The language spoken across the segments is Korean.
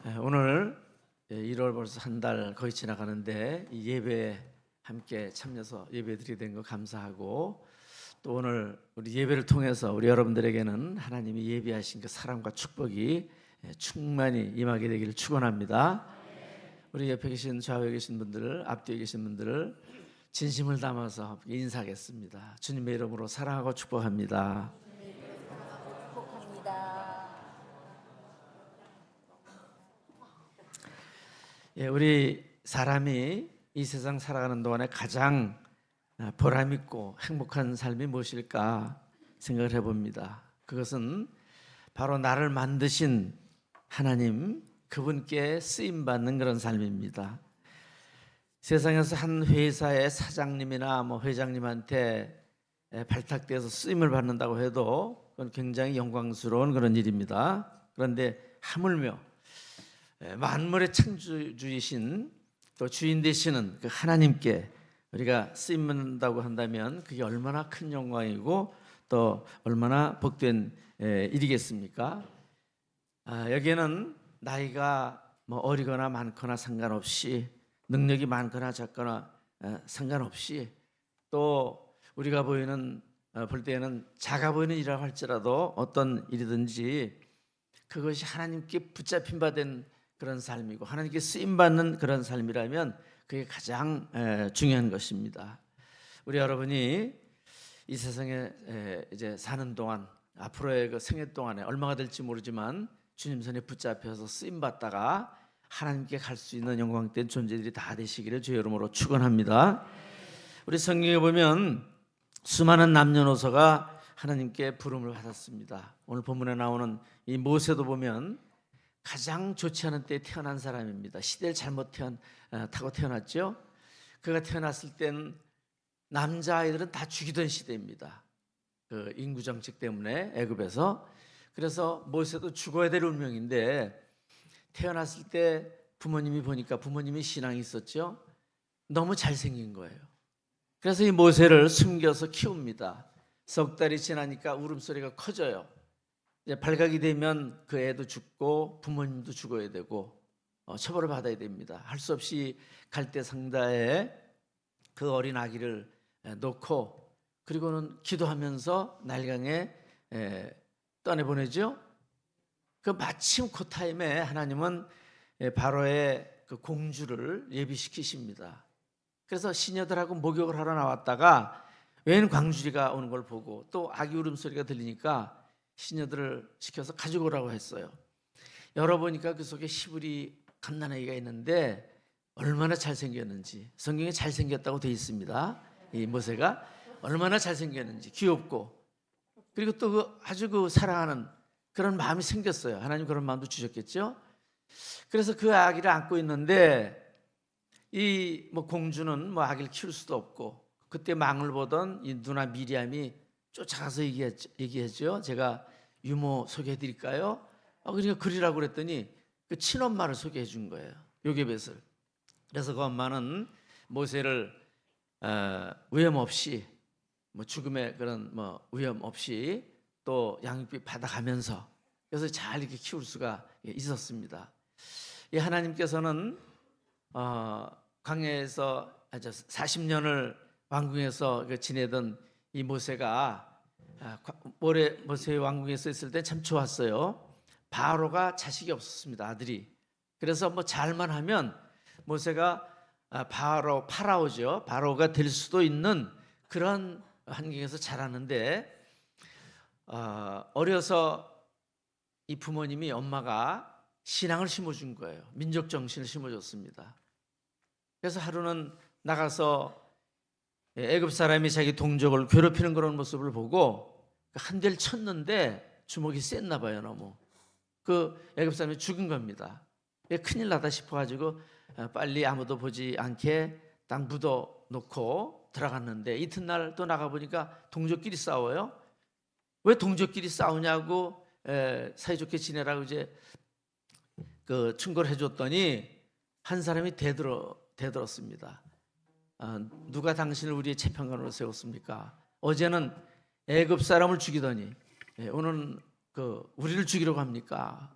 오늘 1월 벌써 한 달 거의 지나가는데 이 예배에 함께 참여해서 예배드리게 된 거 감사하고, 또 오늘 우리 예배를 통해서 우리 여러분들에게는 하나님이 예비하신 그 사랑과 축복이 충만히 임하게 되기를 축원합니다. 우리 옆에 계신 좌우에 계신 분들, 앞뒤에 계신 분들을 진심을 담아서 인사하겠습니다. 주님의 이름으로 사랑하고 축복합니다. 우리 사람이 이 세상 살아가는 동안에 가장 보람 있고 행복한 삶이 무엇일까 생각을 해봅니다. 그것은 바로 나를 만드신 하나님, 그분께 쓰임받는 그런 삶입니다. 세상에서 한 회사의 사장님이나 회장님한테 발탁돼서 쓰임을 받는다고 해도 그건 굉장히 영광스러운 그런 일입니다. 그런데 하물며 만물의 창조주이신 또 주인 되시는 그 하나님께 우리가 쓰임 받는다고 한다면 그게 얼마나 큰 영광이고 또 얼마나 복된 일이겠습니까? 여기에는 나이가 어리거나 많거나 상관없이, 능력이 많거나 작거나 상관없이, 또 우리가 볼 때에는 작아 보이는 일이라고 할지라도 어떤 일이든지 그것이 하나님께 붙잡힌 바 된 그런 삶이고 하나님께 쓰임 받는 그런 삶이라면 그게 가장 중요한 것입니다. 우리 여러분이 이 세상에 이제 사는 동안, 앞으로의 그 생애 동안에 얼마가 될지 모르지만 주님 손에 붙잡혀서 쓰임 받다가 하나님께 갈 수 있는 영광된 존재들이 다 되시기를 주의 이름으로 축원합니다. 우리 성경에 보면 수많은 남녀노소가 하나님께 부름을 받았습니다. 오늘 본문에 나오는 이 모세도 보면 가장 좋지 않은 때에 태어난 사람입니다. 시대를 잘못 타고 태어났죠. 그가 태어났을 땐 남자아이들은 다 죽이던 시대입니다. 그 인구 정책 때문에 애굽에서. 그래서 모세도 죽어야 될 운명인데 태어났을 때 부모님이 보니까 부모님이 신앙이 있었죠. 너무 잘생긴 거예요. 그래서 이 모세를 숨겨서 키웁니다. 석 달이 지나니까 울음소리가 커져요. 이제 발각이 되면 그 애도 죽고 부모님도 죽어야 되고 처벌을 받아야 됩니다. 할 수 없이 갈대상자에 그 어린 아기를 놓고, 그리고는 기도하면서 나일강에 떠내보내죠. 그 마침 그 타임에 하나님은 바로의 그 공주를 예비시키십니다. 그래서 시녀들하고 목욕을 하러 나왔다가 웬 광주리가 오는 걸 보고 또 아기 울음소리가 들리니까 시녀들을 시켜서 가지고 오라고 했어요. 열어보니까 그 속에 시부리 갓난아기가 있는데 얼마나 잘생겼는지, 성경에 잘생겼다고 되어 있습니다. 이 모세가 얼마나 잘생겼는지, 귀엽고, 그리고 또 아주 사랑하는 그런 마음이 생겼어요. 하나님 그런 마음도 주셨겠죠. 그래서 그 아기를 안고 있는데 이 공주는 아기를 키울 수도 없고, 그때 망을 보던 이 누나 미리암이 쫓아가서 얘기했죠. 제가 유모 소개해 드릴까요? 그러니까 그리라고 그랬더니 그 친엄마를 소개해 준 거예요. 요게벳을. 그래서 그 엄마는 모세를 위험 없이, 죽음의 그런 위험 없이 또 양육비 받아가면서, 그래서 잘 이렇게 키울 수가 있었습니다. 이 하나님께서는 광야에서 40년을 왕궁에서 지내던 이 모세가 모세의 왕궁에서 있을 때 참 좋았어요. 바로가 자식이 없었습니다, 아들이. 그래서 잘만 하면 모세가 파라오죠. 바로가 될 수도 있는 그런 환경에서 자라는데, 어려서 이 부모님이, 엄마가 신앙을 심어준 거예요. 민족 정신을 심어줬습니다. 그래서 하루는 나가서 애굽 사람이 자기 동족을 괴롭히는 그런 모습을 보고 한 대를 쳤는데 주먹이 셌나 봐요. 너무 그 애굽 사람이 죽은 겁니다. 큰일 나다 싶어가지고 빨리 아무도 보지 않게 딱 묻어 놓고 들어갔는데, 이튿날 또 나가보니까 동족끼리 싸워요. 왜 동족끼리 싸우냐고 사이좋게 지내라고 이제 그 충고를 해줬더니 한 사람이 대들었습니다. 누가 당신을 우리의 재판관으로 세웠습니까? 어제는 애굽 사람을 죽이더니 오늘은 우리를 죽이려고 합니까?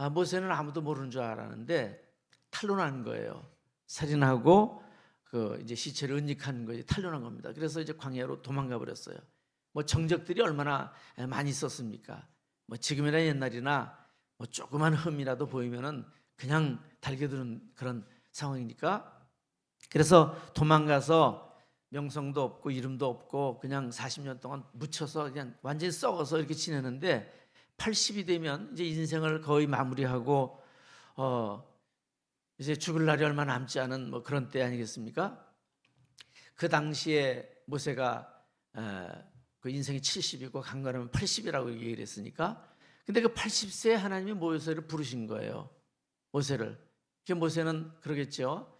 모세는 아무도 모르는 줄 알았는데 탄로난 거예요. 살인하고 이제 시체를 은닉한 거지, 탄로난 겁니다. 그래서 이제 광야로 도망가 버렸어요. 뭐 정적들이 얼마나 많이 있었습니까? 뭐 지금이나 옛날이나 뭐 조그만 흠이라도 보이면은 그냥 달겨드는 그런 상황이니까. 그래서 도망가서 명성도 없고 이름도 없고 그냥 40년 동안 묻혀서 그냥 완전히 썩어서 이렇게 지내는데, 80이 되면 이제 인생을 거의 마무리하고 이제 죽을 날이 얼마 남지 않은 뭐 그런 때 아니겠습니까? 그 당시에 모세가 그 인생이 70이고 강건하면 80이라고 얘기를 했으니까, 근데 그 80세에 하나님이 모세를 부르신 거예요. 모세를. 그 모세는 그러겠죠.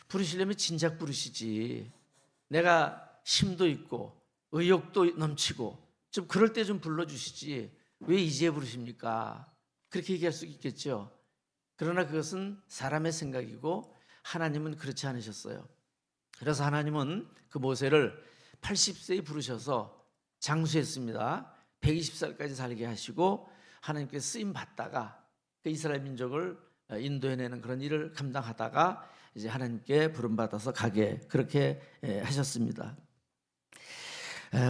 부르시려면 진작 부르시지. 내가 힘도 있고 의욕도 넘치고 좀 그럴 때 좀 불러주시지 왜 이제 부르십니까? 그렇게 얘기할 수 있겠죠. 그러나 그것은 사람의 생각이고 하나님은 그렇지 않으셨어요. 그래서 하나님은 그 모세를 80세에 부르셔서 장수했습니다. 120살까지 살게 하시고 하나님께 쓰임 받다가 그 이스라엘 민족을 인도해내는 그런 일을 감당하다가 이제 하나님께 부름 받아서 가게 그렇게 하셨습니다.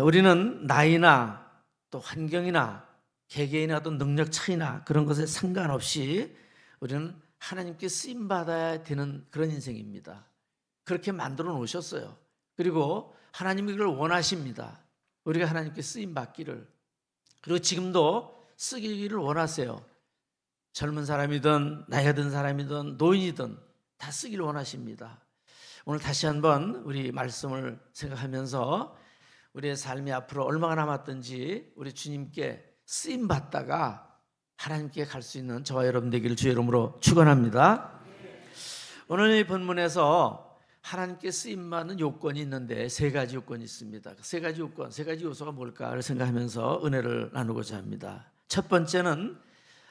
우리는 나이나 또 환경이나 개개인의 어떤 능력 차이나 그런 것에 상관없이 우리는 하나님께 쓰임 받아야 되는 그런 인생입니다. 그렇게 만들어 놓으셨어요. 그리고 하나님이 그걸 원하십니다. 우리가 하나님께 쓰임 받기를. 그리고 지금도 쓰기를 원하세요. 젊은 사람이든 나이가 든 사람이든 노인이든 다 쓰기를 원하십니다. 오늘 다시 한번 우리 말씀을 생각하면서 우리의 삶이 앞으로 얼마나 남았든지 우리 주님께 쓰임 받다가 하나님께 갈 수 있는 저와 여러분 되기를 주의 이름으로 축원합니다. 오늘 이 본문에서 하나님께 쓰임 받는 요건이 있는데 세 가지 요건이 있습니다. 세 가지 요건, 세 가지 요소가 뭘까를 생각하면서 은혜를 나누고자 합니다. 첫 번째는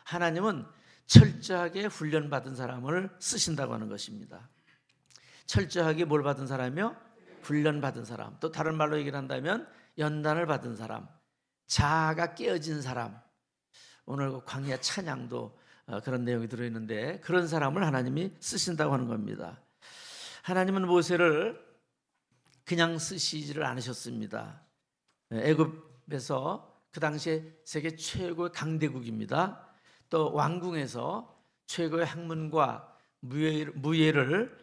하나님은 철저하게 훈련받은 사람을 쓰신다고 하는 것입니다. 철저하게 뭘 받은 사람이요? 훈련받은 사람. 또 다른 말로 얘기를 한다면 연단을 받은 사람, 자아가 깨어진 사람. 오늘 광야 찬양도 그런 내용이 들어있는데 그런 사람을 하나님이 쓰신다고 하는 겁니다. 하나님은 모세를 그냥 쓰시지를 않으셨습니다. 애굽에서 그 당시에 세계 최고의 강대국입니다. 또 왕궁에서 최고의 학문과 무예를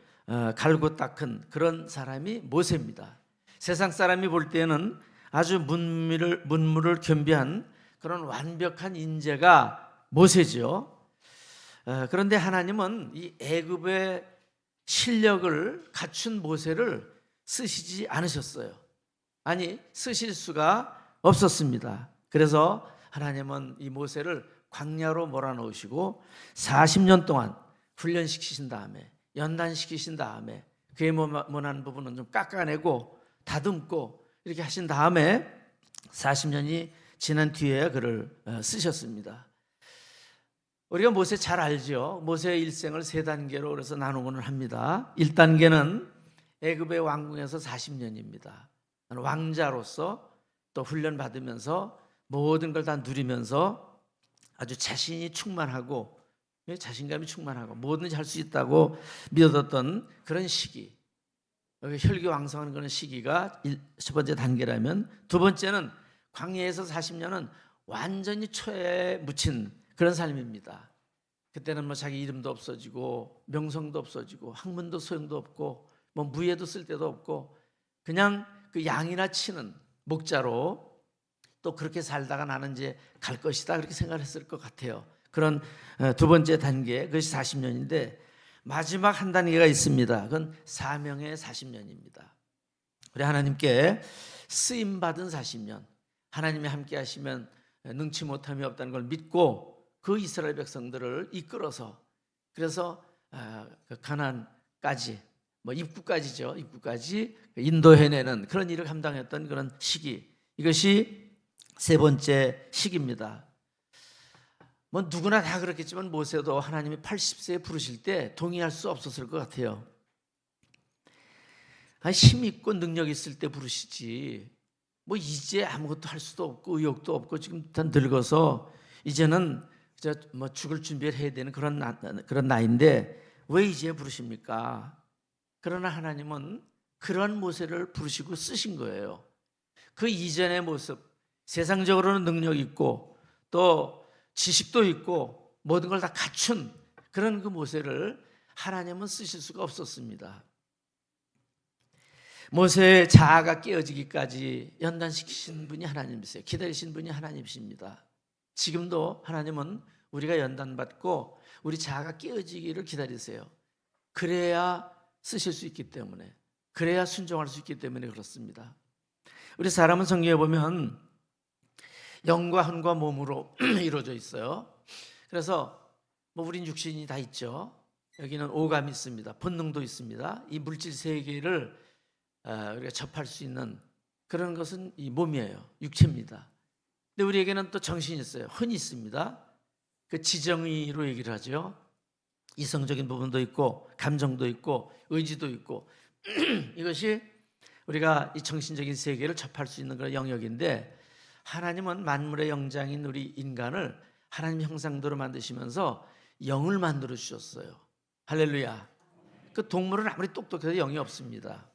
갈고 닦은 그런 사람이 모세입니다. 세상 사람이 볼 때는 아주 문무를 겸비한 그런 완벽한 인재가 모세죠. 그런데 하나님은 이 애굽의 실력을 갖춘 모세를 쓰시지 않으셨어요. 아니, 쓰실 수가 없었습니다. 그래서 하나님은 이 모세를 광야로 몰아넣으시고 40년 동안 훈련시키신 다음에 연단시키신 다음에 그의 못난 부분은 좀 깎아내고 다듬고 이렇게 하신 다음에 40년이 지난 뒤에 그를 쓰셨습니다. 우리가 모세 잘 알죠. 모세의 일생을 세 단계로 그래서 나누고는 합니다. 1단계는 애굽의 왕궁에서 40년입니다. 왕자로서 또 훈련받으면서 모든 걸 다 누리면서 아주 자신이 충만하고 자신감이 충만하고 뭐든지 할 수 있다고 믿어뒀던 그런 시기, 여기 혈기왕성한 그런 시기가 첫 번째 단계라면, 두 번째는 광야에서 40년은 완전히 초에 묻힌 그런 삶입니다. 그때는 뭐 자기 이름도 없어지고 명성도 없어지고 학문도 소용도 없고 뭐 무예도 쓸 데도 없고 그냥 그 양이나 치는 목자로 또 그렇게 살다가 나는 이제 갈 것이다 그렇게 생각했을 것 같아요. 그런 두 번째 단계, 그것이 40년인데 마지막 한 단계가 있습니다. 그건 사명의 40년입니다. 우리 하나님께 쓰임받은 40년, 하나님이 함께 하시면 능치 못함이 없다는 걸 믿고 그 이스라엘 백성들을 이끌어서 그래서 가나안까지 뭐 입구까지죠. 입구까지 인도해내는 그런 일을 감당했던 그런 시기, 이것이 세 번째 시기입니다. 뭐 누구나 다 그렇겠지만 모세도 하나님이 80세에 부르실 때 동의할 수 없었을 것 같아요. 힘 있고 능력 있을 때 부르시지 뭐 이제 아무것도 할 수도 없고 의욕도 없고 지금 다 늙어서 이제는 뭐 죽을 준비를 해야 되는 그런 나이인데 왜 이제 부르십니까? 그러나 하나님은 그런 모세를 부르시고 쓰신 거예요. 그 이전의 모습, 세상적으로는 능력 있고 또 지식도 있고 모든 걸 다 갖춘 그런 그 모세를 하나님은 쓰실 수가 없었습니다. 모세의 자아가 깨어지기까지 연단시키신 분이 하나님이세요. 기다리신 분이 하나님이십니다. 지금도 하나님은 우리가 연단받고 우리 자아가 깨어지기를 기다리세요. 그래야 쓰실 수 있기 때문에, 그래야 순종할 수 있기 때문에 그렇습니다. 우리 사람은 성경에 보면 영과 혼과 몸으로 이루어져 있어요. 그래서 뭐 우린 육신이 다 있죠. 여기는 오감이 있습니다. 본능도 있습니다. 이 물질 세계를 우리가 접할 수 있는 그런 것은 이 몸이에요. 육체입니다. 근데 우리에게는 또 정신이 있어요. 혼이 있습니다. 그 지정의로 얘기를 하죠. 이성적인 부분도 있고 감정도 있고 의지도 있고 이것이 우리가 이 정신적인 세계를 접할 수 있는 그런 영역인데, 하나님은 만물의 영장인 우리 인간을 하나님 형상대로 만드시면서 영을 만들어 주셨어요. 할렐루야. 그 동물은 아무리 똑똑해도 영이 없습니다.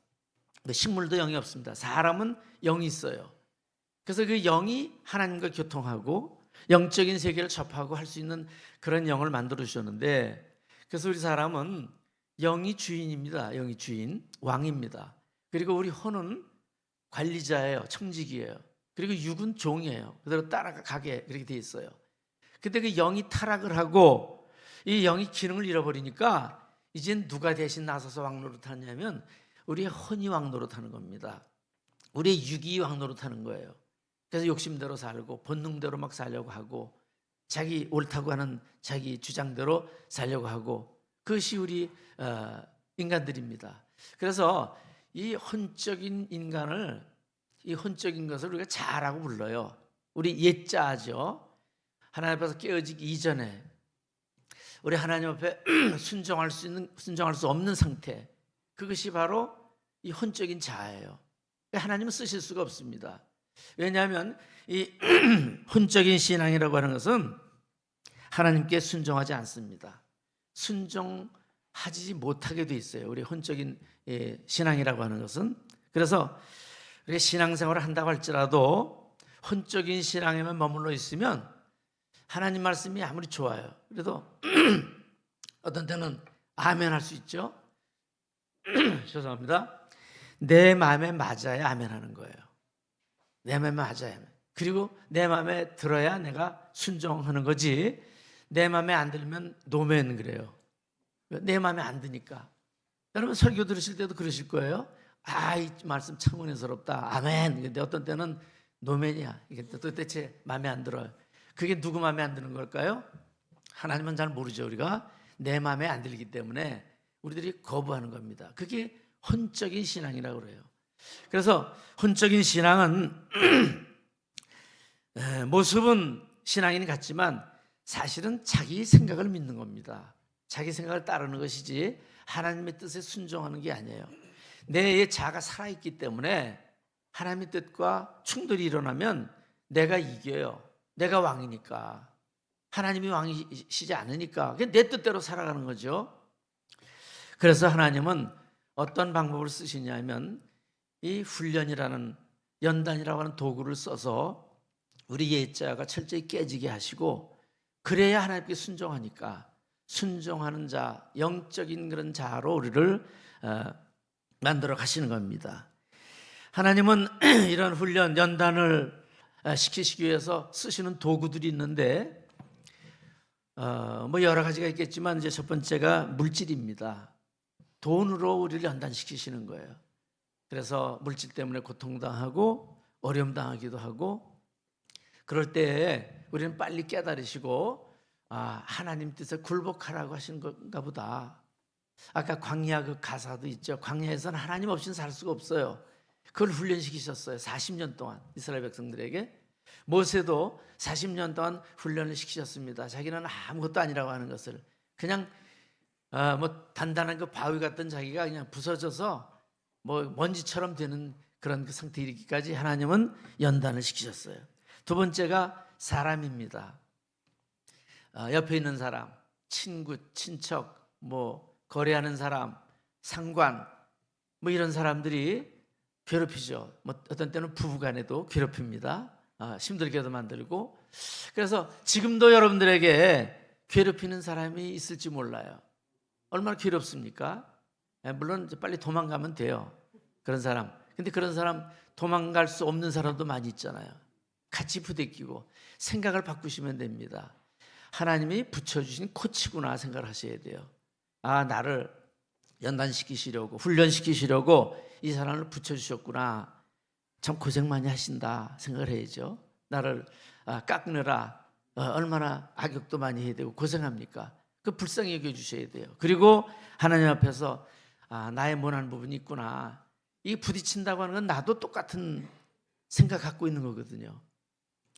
식물도 영이 없습니다. 사람은 영이 있어요. 그래서 그 영이 하나님과 교통하고 영적인 세계를 접하고 할 수 있는 그런 영을 만들어 주셨는데, 그래서 우리 사람은 영이 주인입니다. 영이 주인, 왕입니다. 그리고 우리 혼은 관리자예요. 청지기예요. 그리고 육은 종이에요. 그대로 따라가게 그렇게 돼 있어요. 근데 그 영이 타락을 하고 이 영이 기능을 잃어버리니까 이젠 누가 대신 나서서 왕노릇하냐면 우리의 혼이 왕노릇하는 겁니다. 우리의 육이 왕노릇하는 거예요. 그래서 욕심대로 살고 본능대로 막 살려고 하고 자기 옳다고 하는 자기 주장대로 살려고 하고, 그것이 우리 인간들입니다. 그래서 이 혼적인 인간을, 이 혼적인 것을 우리가 자라고 불러요. 우리 옛자죠. 하나님 앞에서 깨어지기 이전에 우리 하나님 앞에 순종할 수 없는 상태, 그것이 바로 이 혼적인 자아예요. 하나님은 쓰실 수가 없습니다. 왜냐하면 이 혼적인 신앙이라고 하는 것은 하나님께 순종하지 않습니다. 순종하지 못하게 돼 있어요. 우리 혼적인 신앙이라고 하는 것은. 그래서 우리가 신앙생활을 한다고 할지라도 혼적인 신앙에만 머물러 있으면 하나님 말씀이 아무리 좋아요. 그래도 어떤 때는 아멘 할 수 있죠. 죄송합니다. 내 마음에 맞아야 아멘 하는 거예요. 내 마음에 맞아야. 그리고 내 마음에 들어야 내가 순종하는 거지, 내 마음에 안 들면 노멘 그래요. 내 마음에 안 드니까. 여러분 설교 들으실 때도 그러실 거예요. 아, 이 말씀 참 은혜스럽다. 아멘. 근데 어떤 때는 노멘이야. 이게 도대체 마음에 안 들어요. 그게 누구 마음에 안 드는 걸까요? 하나님은 잘 모르죠. 우리가 내 마음에 안 들기 때문에 우리들이 거부하는 겁니다. 그게 혼적인 신앙이라고 그래요. 그래서 혼적인 신앙은 모습은 신앙인 같지만 사실은 자기 생각을 믿는 겁니다. 자기 생각을 따르는 것이지 하나님의 뜻에 순종하는 게 아니에요. 내 자아가 살아있기 때문에 하나님의 뜻과 충돌이 일어나면 내가 이겨요. 내가 왕이니까. 하나님이 왕이시지 않으니까 내 뜻대로 살아가는 거죠. 그래서 하나님은 어떤 방법을 쓰시냐면 이 훈련이라는, 연단이라고 하는 도구를 써서 우리 옛자가 철저히 깨지게 하시고, 그래야 하나님께 순종하니까 순종하는 자, 영적인 그런 자로 우리를 만들어 가시는 겁니다. 하나님은 이런 훈련, 연단을 시키시기 위해서 쓰시는 도구들이 있는데 뭐 여러 가지가 있겠지만 이제 첫 번째가 물질입니다. 돈으로 우리를 연단시키시는 거예요. 그래서 물질 때문에 고통당하고 어려움 당하기도 하고, 그럴 때 우리는 빨리 깨달으시고 하나님 뜻에 굴복하라고 하신 건가 보다. 아까 광야 그 가사도 있죠. 광야에서는 하나님 없이는 살 수가 없어요. 그걸 훈련시키셨어요. 40년 동안 이스라엘 백성들에게. 모세도 40년 동안 훈련을 시키셨습니다. 자기는 아무것도 아니라고 하는 것을, 그냥 뭐 단단한 그 바위 같던 자기가 그냥 부서져서 뭐 먼지처럼 되는 그런 그 상태에 이르기까지 하나님은 연단을 시키셨어요. 두 번째가 사람입니다. 옆에 있는 사람, 친구, 친척, 뭐 거래하는 사람, 상관, 뭐 이런 사람들이 괴롭히죠. 뭐 어떤 때는 부부간에도 괴롭힙니다. 힘들게도 만들고. 그래서 지금도 여러분들에게 괴롭히는 사람이 있을지 몰라요. 얼마나 괴롭습니까? 물론 빨리 도망가면 돼요. 그런 사람. 근데 그런 사람 도망갈 수 없는 사람도 많이 있잖아요. 같이 부대끼고 생각을 바꾸시면 됩니다. 하나님이 붙여주신 코치구나 생각을 하셔야 돼요. 나를 연단시키시려고, 훈련시키시려고 이 사람을 붙여주셨구나. 참 고생 많이 하신다 생각을 해야죠. 나를 깎느라 얼마나 악역도 많이 해야 되고 고생합니까? 그 불쌍히 여겨주셔야 돼요. 그리고 하나님 앞에서 나의 못난 부분이 있구나. 이 부딪힌다고 하는 건 나도 똑같은 생각 갖고 있는 거거든요.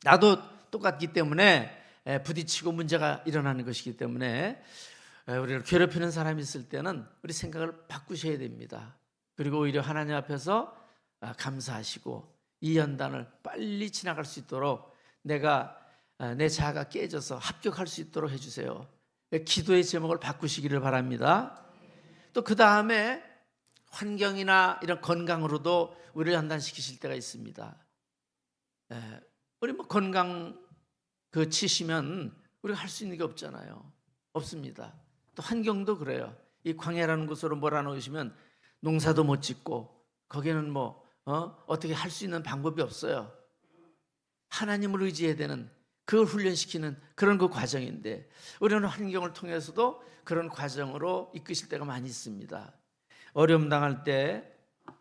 나도 똑같기 때문에 부딪히고 문제가 일어나는 것이기 때문에 우리를 괴롭히는 사람이 있을 때는 우리 생각을 바꾸셔야 됩니다. 그리고 오히려 하나님 앞에서 감사하시고 이 연단을 빨리 지나갈 수 있도록 내가 내 자아가 깨져서 합격할 수 있도록 해주세요. 기도의 제목을 바꾸시기를 바랍니다. 또 그 다음에 환경이나 이런 건강으로도 우리를 연단시키실 때가 있습니다. 우리 뭐 건강 치시면 우리가 할 수 있는 게 없잖아요. 없습니다. 또 환경도 그래요. 이 광야라는 곳으로 몰아넣으시면 농사도 못 짓고 거기는 어떻게 할 수 있는 방법이 없어요. 하나님을 의지해야 되는 그걸 훈련시키는 그런 그 과정인데 우리는 환경을 통해서도 그런 과정으로 이끄실 때가 많이 있습니다. 어려움 당할 때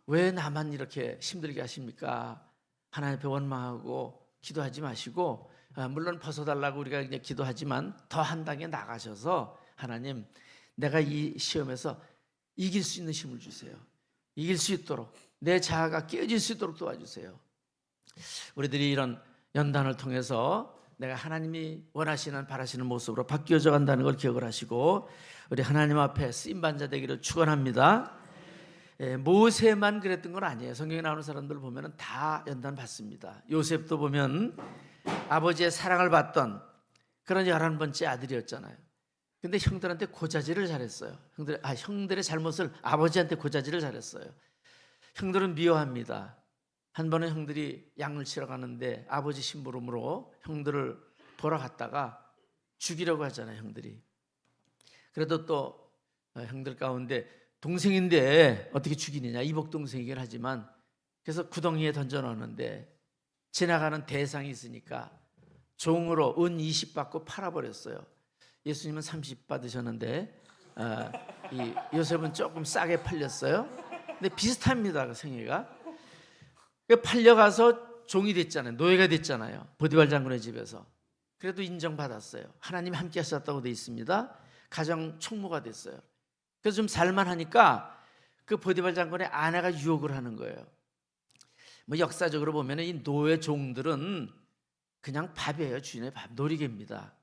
왜 나만 이렇게 힘들게 하십니까? 하나님 앞에 원망하고 기도하지 마시고 물론 벗어달라고 우리가 이제 기도하지만 더 한 단계 나가셔서 하나님 내가 이 시험에서 이길 수 있는 힘을 주세요. 이길 수 있도록 내 자아가 깨어질 수 있도록 도와주세요. 우리들이 이런 연단을 통해서 내가 하나님이 원하시는 바라시는 모습으로 바뀌어져 간다는 걸 기억을 하시고 우리 하나님 앞에 쓰임받는 자 되기를 축원합니다. 모세만 그랬던 건 아니에요. 성경에 나오는 사람들 보면 다 연단 받습니다. 요셉도 보면 아버지의 사랑을 받던 그런 11번째 아들이었잖아요. 근데 형들한테 고자질을 잘했어요. 형들의 잘못을 아버지한테 고자질을 잘했어요. 형들은 미워합니다. 한 번은 형들이 양을 치러 가는데 아버지 심부름으로 형들을 보러 갔다가 죽이려고 하잖아요. 형들이. 그래도 또 형들 가운데 동생인데 어떻게 죽이느냐, 이복 동생이긴 하지만 그래서 구덩이에 던져놓는데 지나가는 대상이 있으니까 종으로 은 20 받고 팔아버렸어요. 예수님은 30 받으셨는데 이 요셉은 조금 싸게 팔렸어요. 근데 비슷합니다. 그 생애가. 팔려가서 종이 됐잖아요. 노예가 됐잖아요. 보디발 장군의 집에서. 그래도 인정받았어요. 하나님이 함께 하셨다고 되어 있습니다. 가정 총무가 됐어요. 그래서 좀 살만하니까 그 보디발 장군의 아내가 유혹을 하는 거예요. 뭐 역사적으로 보면 이 노예 종들은 그냥 밥이에요. 주인의 밥, 놀이개입니다.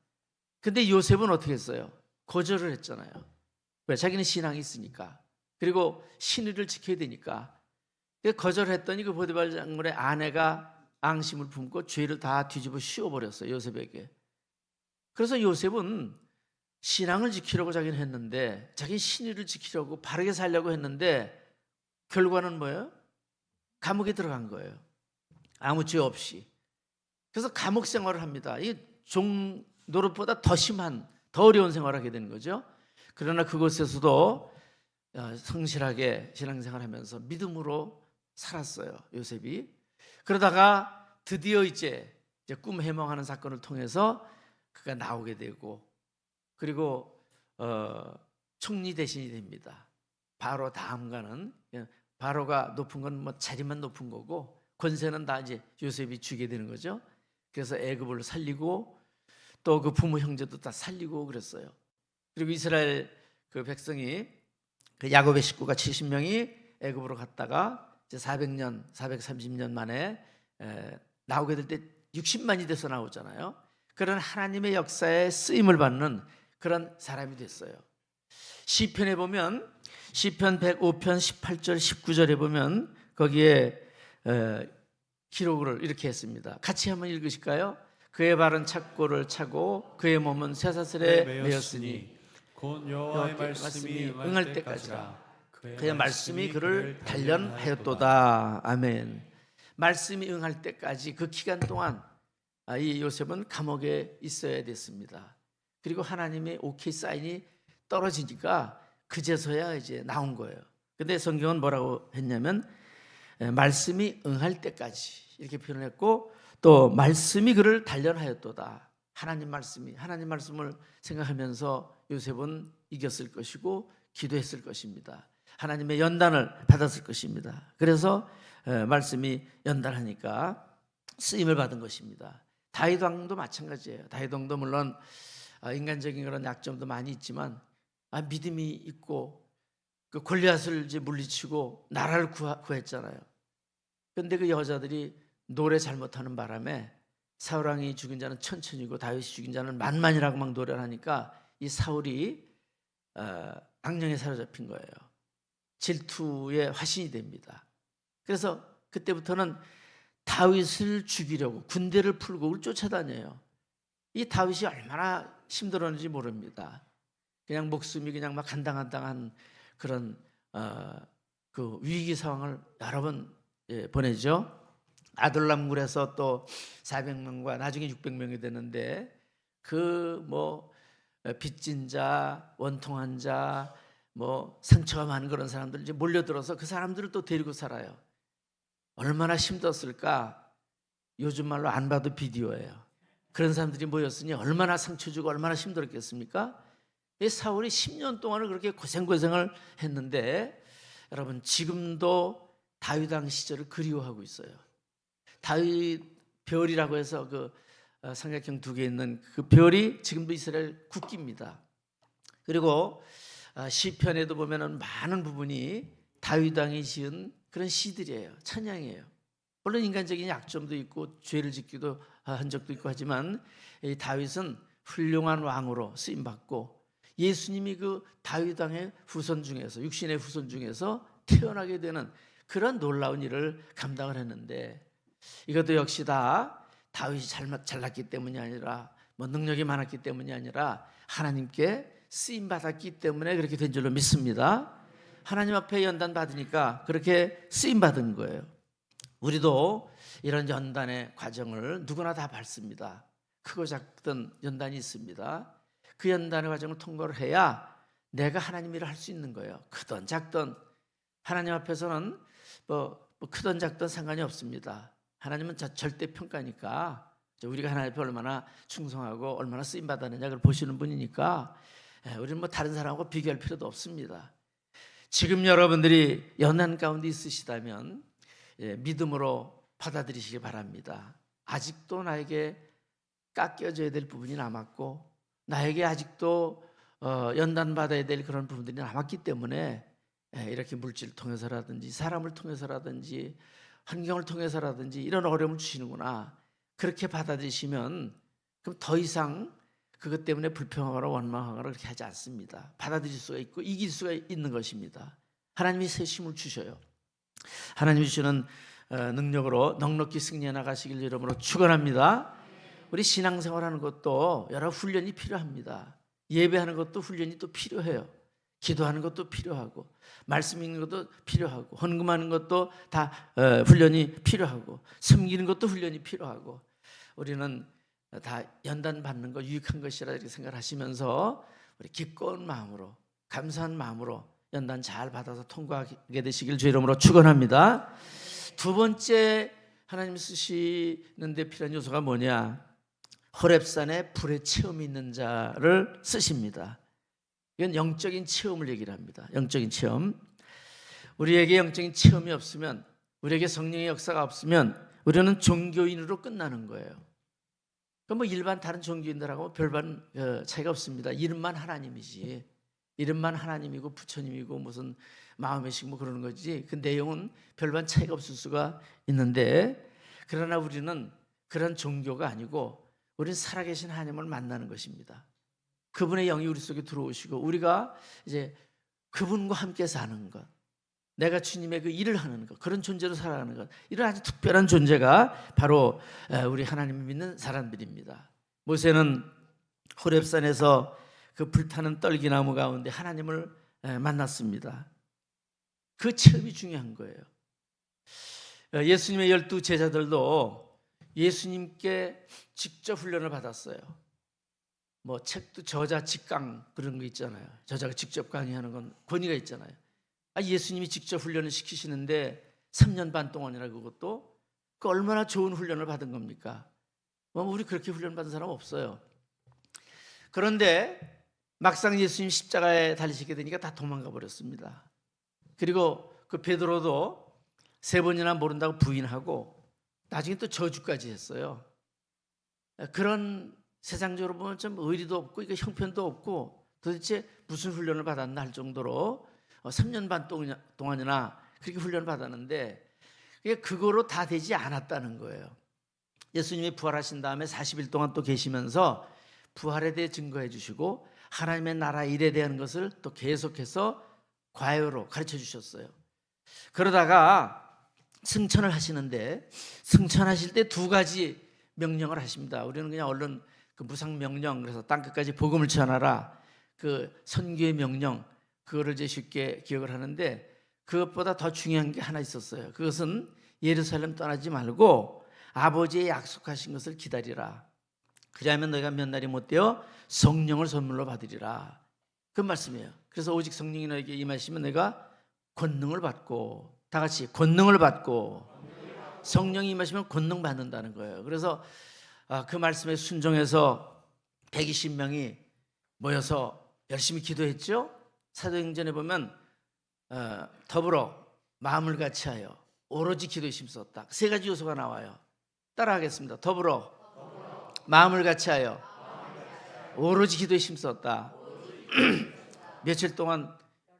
근데 요셉은 어떻게 했어요? 거절을 했잖아요. 왜? 자기는 신앙이 있으니까. 그리고 신의를 지켜야 되니까. 거절했더니 그 보디발 장군의 아내가 앙심을 품고 죄를 다 뒤집어 씌워버렸어요. 요셉에게. 그래서 요셉은 신앙을 지키려고 자기는 했는데 자기 신의를 지키려고 바르게 살려고 했는데 결과는 뭐예요? 감옥에 들어간 거예요. 아무 죄 없이. 그래서 감옥 생활을 합니다. 이 종 노릇보다 더 심한, 더 어려운 생활을 하게 되는 거죠. 그러나 그곳에서도 성실하게 신앙생활을 하면서 믿음으로 살았어요. 요셉이. 그러다가 드디어 이제 꿈 해몽하는 사건을 통해서 그가 나오게 되고 그리고 총리 대신이 됩니다. 바로 다음가는 바로가 높은 건 뭐 자리만 높은 거고 권세는 다 이제 요셉이 주게 되는 거죠. 그래서 애굽을 살리고 또 그 부모 형제도 다 살리고 그랬어요. 그리고 이스라엘 그 백성이 그 야곱의 식구가 70명이 애굽으로 갔다가 이제 400년, 430년 만에 나오게 될 때 60만이 돼서 나오잖아요. 그런 하나님의 역사에 쓰임을 받는 그런 사람이 됐어요. 시편에 보면 시편 105편 18절 19절에 보면 거기에 기록을 이렇게 했습니다. 같이 한번 읽으실까요? 그의 발은 착고를 차고 그의 몸은 쇠사슬에 매였으니 곧 여호와의 말씀이 응할 때까지라. 그의 말씀이 그를 단련하였도다. 아멘. 말씀이 응할 때까지 그 기간 동안 이 요셉은 감옥에 있어야 됐습니다. 그리고 하나님의 오케이 사인이 떨어지니까 그제서야 이제 나온 거예요. 근데 성경은 뭐라고 했냐면 말씀이 응할 때까지 이렇게 표현했고, 또 말씀이 그를 단련하였도다. 하나님 말씀을 생각하면서 요셉은 이겼을 것이고 기도했을 것입니다. 하나님의 연단을 받았을 것입니다. 그래서 말씀이 연단하니까 쓰임을 받은 것입니다. 다윗 왕도 마찬가지예요. 다윗 왕도 물론 인간적인 그런 약점도 많이 있지만 믿음이 있고 그 골리앗을 이제 물리치고 나라를 구했잖아요. 그런데 그 여자들이 노래 잘못하는 바람에 사울 왕이 죽인 자는 천천이고 다윗이 죽인 자는 만만이라고 막 노래를 하니까 이 사울이 악령에 사로잡힌 거예요. 질투의 화신이 됩니다. 그래서 그때부터는 다윗을 죽이려고 군대를 풀고 을 쫓아다녀요. 이 다윗이 얼마나 힘들었는지 모릅니다. 그냥 목숨이 그냥 막 간당간당한 그런 그 위기 상황을 여러 번 보내죠. 아둘람 굴에서 또 400명과 나중에 600명이 되는데 그 뭐 빚진 자, 원통한 자, 뭐 상처가 많은 그런 사람들 이제 몰려들어서 그 사람들을 또 데리고 살아요. 얼마나 힘들었을까? 요즘 말로 안 봐도 비디오예요. 그런 사람들이 모였으니 얼마나 상처 주고 얼마나 힘들었겠습니까? 이 사울이 10년 동안을 그렇게 고생을 했는데, 여러분 지금도 다윗 왕 시절을 그리워하고 있어요. 다윗 별이라고 해서 그 삼각형 2개 있는 그 별이 지금도 이스라엘 국기입니다. 그리고 시편에도 보면은 많은 부분이 다윗 왕이 지은 그런 시들이에요. 찬양이에요. 물론 인간적인 약점도 있고 죄를 짓기도 한 적도 있고 하지만 이 다윗은 훌륭한 왕으로 쓰임 받고 예수님이 그 다윗 왕의 후손 중에서, 육신의 후손 중에서 태어나게 되는 그런 놀라운 일을 감당을 했는데, 이것도 역시 다 다윗이 잘났기 때문이 아니라 뭐 능력이 많았기 때문이 아니라 하나님께 쓰임 받았기 때문에 그렇게 된 줄로 믿습니다. 하나님 앞에 연단 받으니까 그렇게 쓰임 받은 거예요. 우리도 이런 연단의 과정을 누구나 다 밟습니다. 크고 작든 연단이 있습니다. 그 연단의 과정을 통과를 해야 내가 하나님 일을 할 수 있는 거예요. 크든 작든 하나님 앞에서는 뭐 크든 작든 상관이 없습니다. 하나님은 절대 평가니까 우리가 하나님 앞에 얼마나 충성하고 얼마나 쓰임 받았느냐 그걸 보시는 분이니까 우리는 뭐 다른 사람하고 비교할 필요도 없습니다. 지금 여러분들이 연단 가운데 있으시다면 믿음으로 받아들이시기 바랍니다. 아직도 나에게 깎여져야 될 부분이 남았고 나에게 아직도 연단받아야 될 그런 부분들이 남았기 때문에 이렇게 물질을 통해서라든지 사람을 통해서라든지 환경을 통해서라든지 이런 어려움을 주시는구나, 그렇게 받아들이시면 그럼 더 이상 그것 때문에 불평하거나 원망하거나 그렇게 하지 않습니다. 받아들일 수가 있고 이길 수가 있는 것입니다. 하나님이 새 힘을 주셔요. 하나님이 주시는 능력으로 넉넉히 승리해 나가시길 이름으로 축원합니다. 우리 신앙생활하는 것도 여러 훈련이 필요합니다. 예배하는 것도 훈련이 또 필요해요. 기도하는 것도 필요하고 말씀 읽는 것도 필요하고 헌금하는 것도 다 훈련이 필요하고 섬기는 것도 훈련이 필요하고, 우리는 다 연단 받는 거 유익한 것이라 이렇게 생각하시면서 우리 기꺼운 마음으로 감사한 마음으로 연단 잘 받아서 통과하게 되시길 주 이름으로 축원합니다. 두 번째 하나님 쓰시는 데 필요한 요소가 뭐냐? 호렙산에 불의 체험이 있는 자를 쓰십니다. 이건 영적인 체험을 얘기를 합니다. 영적인 체험. 우리에게 영적인 체험이 없으면, 우리에게 성령의 역사가 없으면 우리는 종교인으로 끝나는 거예요. 그럼 뭐 일반 다른 종교인들하고 별반 차이가 없습니다. 이름만 하나님이지. 이름만 하나님이고 부처님이고 무슨 마음의식 뭐 그러는 거지. 그 내용은 별반 차이가 없을 수가 있는데, 그러나 우리는 그런 종교가 아니고 우리는 살아계신 하나님을 만나는 것입니다. 그분의 영이 우리 속에 들어오시고 우리가 이제 그분과 함께 사는 것, 내가 주님의 그 일을 하는 것, 그런 존재로 살아가는 것, 이런 아주 특별한 존재가 바로 우리 하나님을 믿는 사람들입니다. 모세는 호렙산에서 그 불타는 떨기나무 가운데 하나님을 만났습니다. 그 체험이 중요한 거예요. 예수님의 12 제자들도 예수님께 직접 훈련을 받았어요. 뭐 책도 저자 직강 그런 거 있잖아요. 저자가 직접 강의하는 건 권위가 있잖아요. 예수님이 직접 훈련을 시키시는데 3년 반 동안이나 그것도 그 얼마나 좋은 훈련을 받은 겁니까? 우리 그렇게 훈련 받은 사람 없어요. 그런데 막상 예수님 십자가에 달리시게 되니까 다 도망가 버렸습니다. 그리고 그 베드로도 3번이나 모른다고 부인하고 나중에 또 저주까지 했어요. 그런 세상적으로 보면 좀 의리도 없고 이거 형편도 없고 도대체 무슨 훈련을 받았나 할 정도로 3년 반 동안이나 그렇게 훈련을 받았는데 그거로 다 되지 않았다는 거예요. 예수님이 부활하신 다음에 40일 동안 또 계시면서 부활에 대해 증거해 주시고 하나님의 나라 일에 대한 것을 또 계속해서 과요로 가르쳐 주셨어요. 그러다가 승천을 하시는데 승천하실 때 2가지 명령을 하십니다. 우리는 그냥 얼른 그 무상 명령, 그래서 땅끝까지 복음을 전하라, 그 선교의 명령, 그거를 이제 쉽게 기억을 하는데 그것보다 더 중요한 게 하나 있었어요. 그것은 예루살렘 떠나지 말고 아버지의 약속하신 것을 기다리라. 그리하면 너희가 몇 날이 못되어 성령을 선물로 받으리라. 그 말씀이에요. 그래서 오직 성령이 너에게 임하시면 내가 권능을 받고, 다 같이 권능을 받고, 성령이 임하시면 권능 받는다는 거예요. 그래서 그 말씀에 순종해서 120명이 모여서 열심히 기도했죠. 사도행전에 보면 더불어 마음을 같이하여 오로지 기도에 힘썼다. 3가지 요소가 나와요. 따라하겠습니다. 더불어 마음을 같이하여 오로지 기도에 힘썼다. 며칠 동안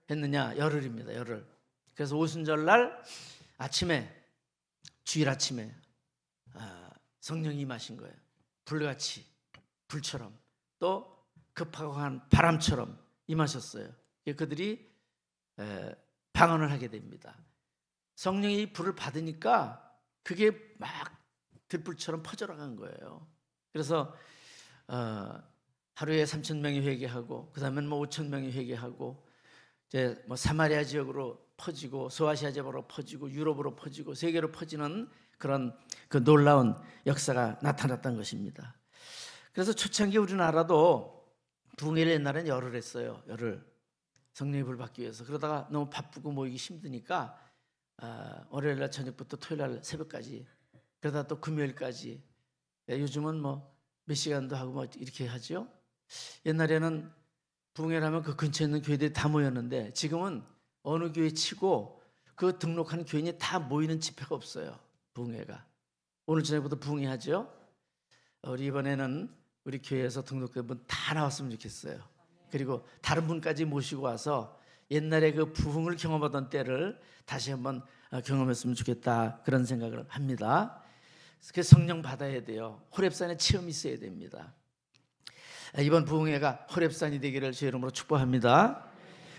했느냐? 열흘입니다. 열흘. 그래서 오순절날 아침에, 주일 아침에 성령이 임하신 거예요. 불같이, 불처럼, 또 급하고 한 바람처럼 임하셨어요. 그들이 방언을 하게 됩니다. 성령이 불을 받으니까 그게 막 들불처럼 퍼져나간 거예요. 그래서 하루에 3,000명이 회개하고, 그 다음엔 5,000명이 회개하고, 이제 사마리아 지역으로 퍼지고, 소아시아 지역으로 퍼지고, 유럽으로 퍼지고, 세계로 퍼지는 그런 그 놀라운 역사가 나타났던 것입니다. 그래서 초창기 우리나라도 부흥회를 옛날엔 열흘 했어요. 열흘. 성령의 불 받기 위해서. 그러다가 너무 바쁘고 모이기 힘드니까 월요일날 저녁부터 토요일날 새벽까지, 그러다 또 금요일까지. 요즘은 몇 시간도 하고 이렇게 하죠. 옛날에는 부흥회를 하면 그 근처에 있는 교회들이 다 모였는데 지금은 어느 교회 치고 그 등록한 교인이 다 모이는 집회가 없어요. 부흥회가. 오늘 저녁부터 부흥회 하죠. 우리 이번에는 우리 교회에서 등록된 분 다 나왔으면 좋겠어요. 그리고 다른 분까지 모시고 와서 옛날에 그 부흥을 경험하던 때를 다시 한번 경험했으면 좋겠다, 그런 생각을 합니다. 그래서 성령 받아야 돼요. 호렙산에 체험이 있어야 됩니다. 이번 부흥회가 호렙산이 되기를 주의 이름으로 축복합니다.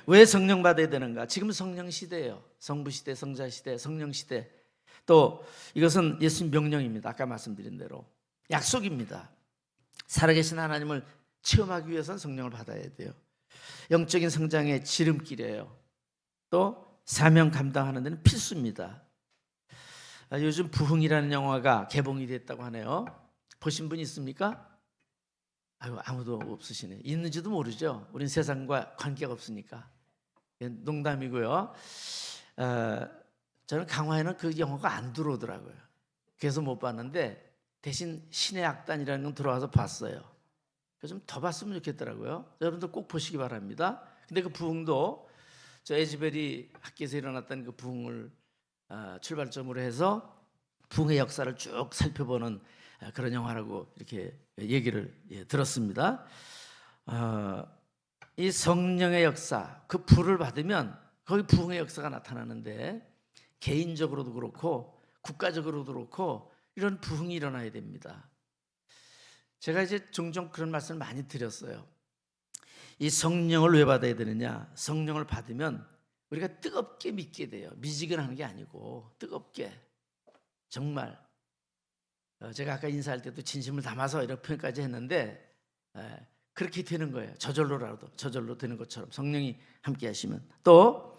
왜 성령 받아야 되는가? 지금 성령 시대예요. 성부 시대, 성자 시대, 성령 시대. 또 이것은 예수님 명령입니다. 아까 말씀드린 대로 약속입니다. 살아계신 하나님을 체험하기 위해서는 성령을 받아야 돼요. 영적인 성장의 지름길이에요. 또 사명 감당하는 데는 필수입니다. 요즘 부흥이라는 영화가 개봉이 됐다고 하네요. 보신 분 있습니까? 아무도 없으시네. 있는지도 모르죠. 우린 세상과 관계가 없으니까. 농담이고요. 저는 강화에는 그 영화가 안 들어오더라고요. 그래서 못 봤는데 대신 신의 악단이라는 건 들어와서 봤어요. 그래서 좀 더 봤으면 좋겠더라고요. 여러분들 꼭 보시기 바랍니다. 근데 그 부흥도 저 에즈베리 학교에서 일어났던 그 부흥을 출발점으로 해서 부흥의 역사를 쭉 살펴보는 그런 영화라고 이렇게 얘기를 들었습니다. 이 성령의 역사, 그 불을 받으면 거기 부흥의 역사가 나타나는데 개인적으로도 그렇고 국가적으로도 그렇고 이런 부흥이 일어나야 됩니다. 제가 이제 종종 그런 말씀을 많이 드렸어요. 이 성령을 왜 받아야 되느냐? 성령을 받으면 우리가 뜨겁게 믿게 돼요. 미지근하는 게 아니고 뜨겁게 정말 제가 아까 인사할 때도 진심을 담아서 이런 표현까지 했는데 그렇게 되는 거예요. 저절로 되는 것처럼 성령이 함께 하시면 또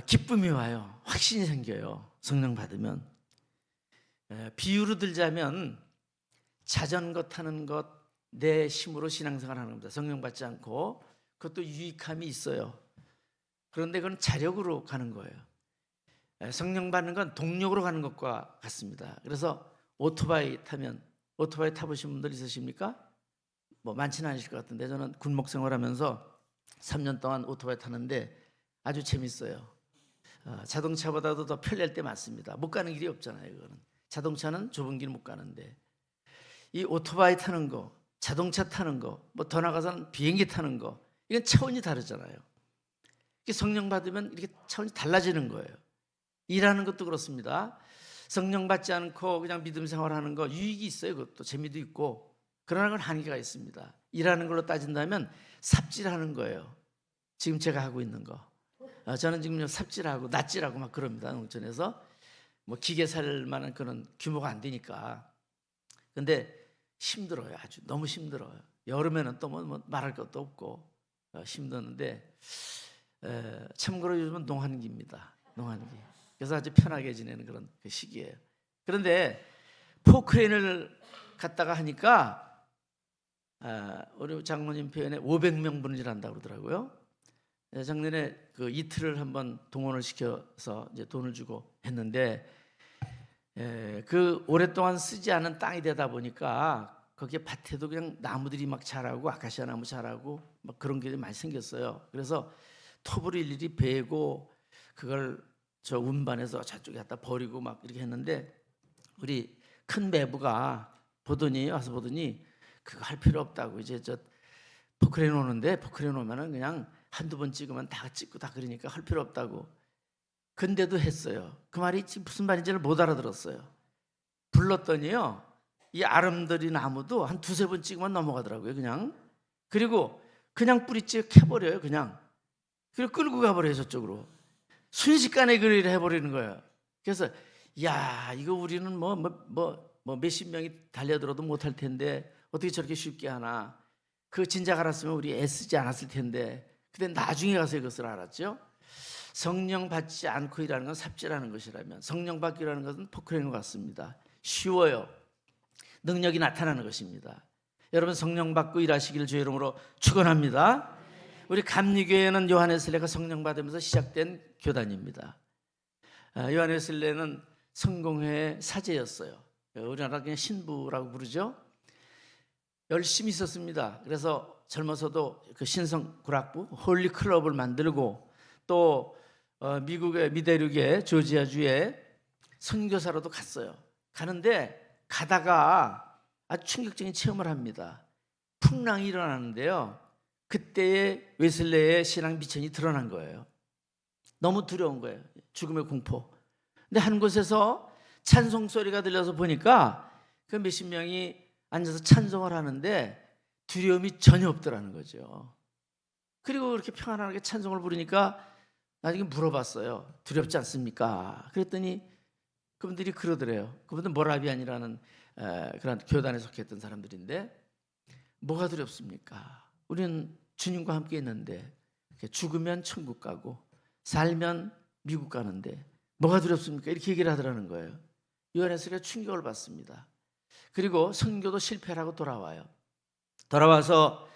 기쁨이 와요. 확신이 생겨요. 성령 받으면. 비유로 들자면 자전거 타는 것 내 힘으로 신앙생활 하는 겁니다. 성령 받지 않고. 그것도 유익함이 있어요. 그런데 그건 자력으로 가는 거예요. 성령 받는 건 동력으로 가는 것과 같습니다. 그래서 오토바이 타보신 분들 있으십니까? 뭐 많지는 않으실 것 같은데 저는 군목 생활하면서 3년 동안 오토바이 타는데 아주 재밌어요. 자동차보다도 더 편리할 때 많습니다. 못 가는 길이 없잖아요. 그거는 자동차는 좁은 길 못 가는데 이 오토바이 타는 거, 자동차 타는 거, 뭐 더 나가서는 비행기 타는 거, 이건 차원이 다르잖아요. 성령 받으면 이렇게 차원이 달라지는 거예요. 일하는 것도 그렇습니다. 성령 받지 않고 그냥 믿음 생활하는 거 유익이 있어요. 그것도 재미도 있고 그러나 건 한계가 있습니다. 일하는 걸로 따진다면 삽질하는 거예요. 지금 제가 하고 있는 거. 저는 지금 삽질하고 낫질하고 막 그럽니다. 농촌에서 뭐 기계 살 만한 그런 규모가 안 되니까. 근데 힘들어요. 아주 너무 힘들어요. 여름에는 또 뭐 말할 것도 없고 힘드는데 참고로 요즘은 농한기입니다. 농한기. 그래서 아주 편하게 지내는 그런 시기예요. 그런데 포크레인을 갖다가 하니까 우리 장로님 표현에 500명분을 일한다고 그러더라고요. 작년에 그 이틀을 한번 동원을 시켜서 이제 돈을 주고 했는데 그 오랫동안 쓰지 않은 땅이 되다 보니까 거기에 밭에도 그냥 나무들이 막 자라고 아카시아 나무 자라고 막 그런 게 많이 생겼어요. 그래서 톱을 일일이 베고 그걸 저 운반해서 저쪽에 갖다 버리고 막 이렇게 했는데 우리 큰 매부가 와서 보더니 그거 할 필요 없다고 이제 저 포크레인 오는데 포크레인 오면은 그냥 한두 번 찍으면 다 찍고 다 그러니까 할 필요 없다고. 근데도 했어요. 그 말이 지금 무슨 말인지를 못 알아들었어요. 불렀더니요 이 아름드리 나무도 한 두세 번 찍으면 넘어가더라고요. 그냥. 그리고 그냥 뿌리째 캐버려요. 그냥. 그리고 끌고 가버려요. 저쪽으로. 순식간에 그 일을 해버리는 거예요. 그래서 야 이거 우리는 몇십 명이 달려들어도 못할 텐데 어떻게 저렇게 쉽게 하나. 그 진작 알았으면 우리 애쓰지 않았을 텐데. 근데 나중에 가서 이것을 알았죠. 성령 받지 않고 일하는 건 삽질하는 것이라면 성령 받기라는 것은 포크레인 같습니다. 쉬워요. 능력이 나타나는 것입니다. 여러분 성령 받고 일하시기를 주의 이름으로 축원합니다. 우리 감리교회는 요한웨슬레가 성령 받으면서 시작된 교단입니다. 요한웨슬레는 성공회의 사제였어요. 우리나라 그냥 신부라고 부르죠. 열심히 있었습니다. 그래서 젊어서도 그 신성 구락부 홀리 클럽을 만들고 또 미국의 미대륙의 조지아주에 선교사로도 갔어요. 가는데 가다가 아주 충격적인 체험을 합니다. 풍랑이 일어나는데요. 그때의 웨슬레의 신앙 미천이 드러난 거예요. 너무 두려운 거예요. 죽음의 공포. 근데 한 곳에서 찬송 소리가 들려서 보니까 그 몇십 명이 앉아서 찬송을 하는데 두려움이 전혀 없더라는 거죠. 그리고 그렇게 평안하게 찬송을 부르니까 나중에 물어봤어요. 두렵지 않습니까? 그랬더니 그분들이 그러더래요. 그분들 모라비안이라는 그런 교단에 속했던 사람들인데 뭐가 두렵습니까? 우리는 주님과 함께 있는데 죽으면 천국 가고 살면 미국 가는데 뭐가 두렵습니까? 이렇게 얘기를 하더라는 거예요. 요한웨슬레가 충격을 받습니다. 그리고 선교도 실패를 하고 돌아와요. 돌아와서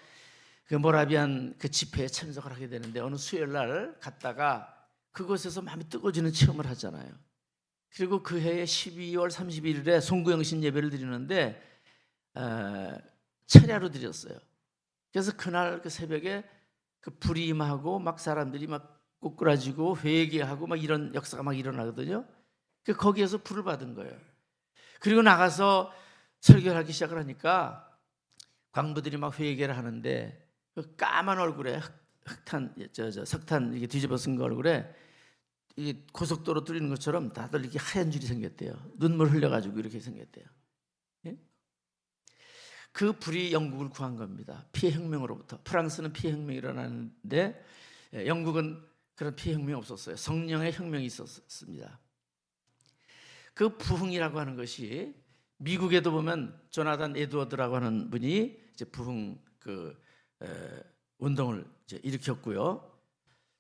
그 모라비안 그 집회에 참석을 하게 되는데 어느 수요일 날 갔다가 그곳에서 마음이 뜨거워지는 체험을 하잖아요. 그리고 그 해에 12월 31일에 송구영신 예배를 드리는데 철야로 드렸어요. 그래서 그날 그 새벽에 그 불이 임하고 막 사람들이 막 꼬꾸라지고 회개하고 막 이런 역사가 막 일어나거든요. 거기에서 불을 받은 거예요. 그리고 나가서 설교를 하기 시작을 하니까 광부들이 막 회개를 하는데 그 까만 얼굴에 석탄 이게 뒤집어 쓴 거 얼굴에 이 고속도로 뚫리는 것처럼 다들 이렇게 하얀 줄이 생겼대요. 눈물 흘려가지고 이렇게 생겼대요. 예? 그 불이 영국을 구한 겁니다. 피해 혁명으로부터. 프랑스는 피해 혁명이 일어나는데 영국은 그런 피혁명이 없었어요. 성령의 혁명이 있었습니다. 그 부흥이라고 하는 것이 미국에도 보면 조나단 에드워드라고 하는 분이 이제 부흥 운동을 이제 일으켰고요.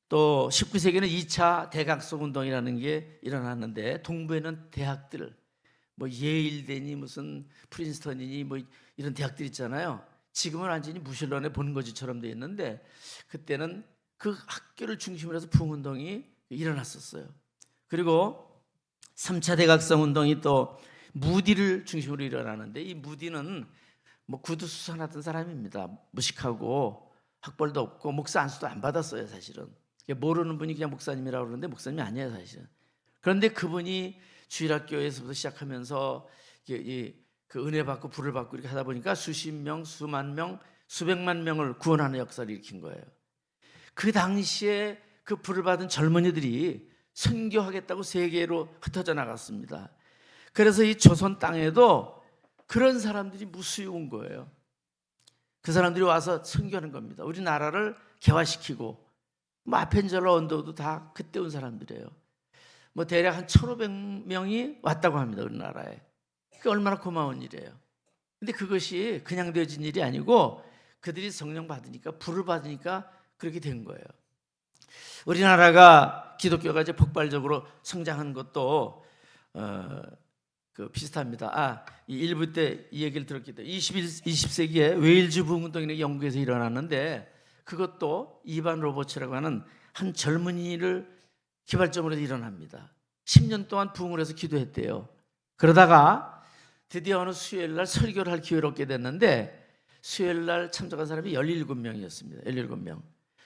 또 19세기에는 2차 대각성 운동이라는 게 일어났는데 동부에는 대학들 뭐 예일대니 무슨 프린스턴이니 뭐 이런 대학들 있잖아요. 지금은 완전히 무신론의 본거지처럼 되어 있는데 그때는 그 학교를 중심으로 해서 부흥운동이 일어났었어요. 그리고 3차 대각성 운동이 또 무디를 중심으로 일어나는데 이 무디는 뭐 구두 수선하던 사람입니다. 무식하고 학벌도 없고 목사 안수도 안 받았어요. 사실은 모르는 분이 그냥 목사님이라고 그러는데 목사님이 아니에요 사실은. 그런데 그분이 주일학교에서부터 시작하면서 그 은혜 받고 불을 받고 이렇게 하다 보니까 수십 명, 수만 명, 수백만 명을 구원하는 역사를 일으킨 거예요. 그 당시에 그 불을 받은 젊은이들이 선교하겠다고 세계로 흩어져 나갔습니다. 그래서 이 조선 땅에도 그런 사람들이 무수히 온 거예요. 그 사람들이 와서 선교하는 겁니다. 우리나라를 개화시키고 뭐 아펜젤러 언더도 다 그때 온 사람들이에요. 뭐 대략 한 1,500명이 왔다고 합니다. 우리나라에. 그게 얼마나 고마운 일이에요. 근데 그것이 그냥 되어진 일이 아니고 그들이 성령 받으니까 불을 받으니까 그렇게 된 거예요. 우리나라가 기독교가 이제 폭발적으로 성장한 것도 비슷합니다. 이 일부 때 이 얘기를 들었기 때문에 20세기에 웨일즈 부흥운동이 영국에서 일어났는데 그것도 이반 로버츠라고 하는 한 젊은이를 기발점으로 일어납니다. 10년 동안 부흥을 해서 기도했대요. 그러다가 드디어 어느 수요일 날 설교를 할 기회를 얻게 됐는데 수요일 날 참석한 사람이 17명이었습니다. 17명.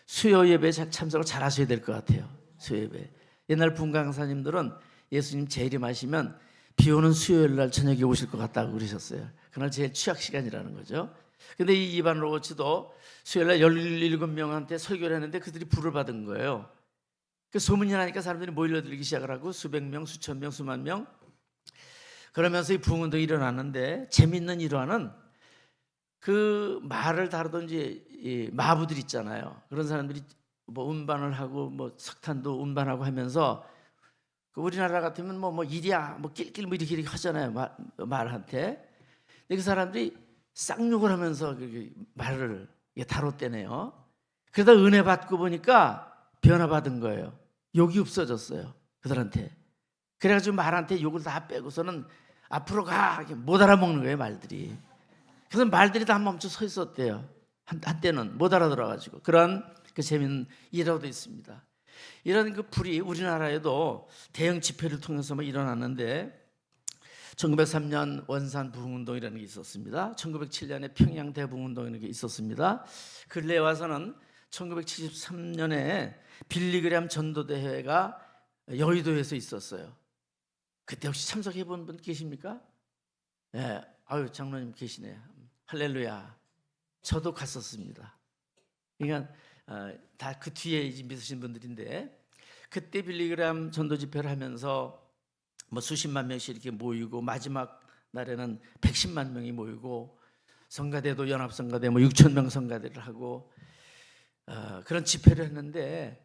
수요 예배에 참석을 잘 하셔야 될 것 같아요. 수요 예배. 옛날 부흥 강사님들은 예수님 재림하시면 비 오는 수요일 날 저녁에 오실 것 같다고 그러셨어요. 그날 제일 취약 시간이라는 거죠. 근데 이 이반 로버츠도 수요일 날 17명한테 설교를 했는데 그들이 불을 받은 거예요. 그 소문이 나니까 사람들이 모여들기 시작을 하고 수백 명, 수천 명, 수만 명. 그러면서 이 부흥운동이 일어났는데 재밌는 일화는 그 말을 다루던 이 마부들 있잖아요. 그런 사람들이 뭐 운반을 하고 뭐 석탄도 운반하고 하면서 그 우리나라 같으면 뭐 이리야 뭐 낄낄 뭐 이렇게 하잖아요. 말한테. 근데 그 사람들이 쌍욕을 하면서 말을 다뤘대네요. 그러다 은혜 받고 보니까 변화받은 거예요. 욕이 없어졌어요. 그들한테. 그래가지고 말한테 욕을 다 빼고서는 앞으로 가 못 알아먹는 거예요. 말들이. 그래서 말들이 다 멈춰 서 있었대요. 한때는 못 알아들어가지고. 그런 그 재미있는 일화도 있습니다. 이런 그 불이 우리나라에도 대형 집회를 통해서 일어났는데 1903년 원산 부흥운동이라는 게 있었습니다. 1907년에 평양 대부흥운동이라는 게 있었습니다. 근래에 와서는 1973년에 빌리그램 전도대회가 여의도에서 있었어요. 그때 혹시 참석해 본 분 계십니까? 네, 아유 장로님 계시네요. 할렐루야. 저도 갔었습니다. 그러니까 다 그 뒤에 믿으신 분들인데 그때 빌리그램 전도 집회를 하면서 뭐 수십만 명씩 이렇게 모이고 마지막 날에는 110만 명이 모이고 성가대도 연합성가대 뭐 6천 명 성가대를 하고 그런 집회를 했는데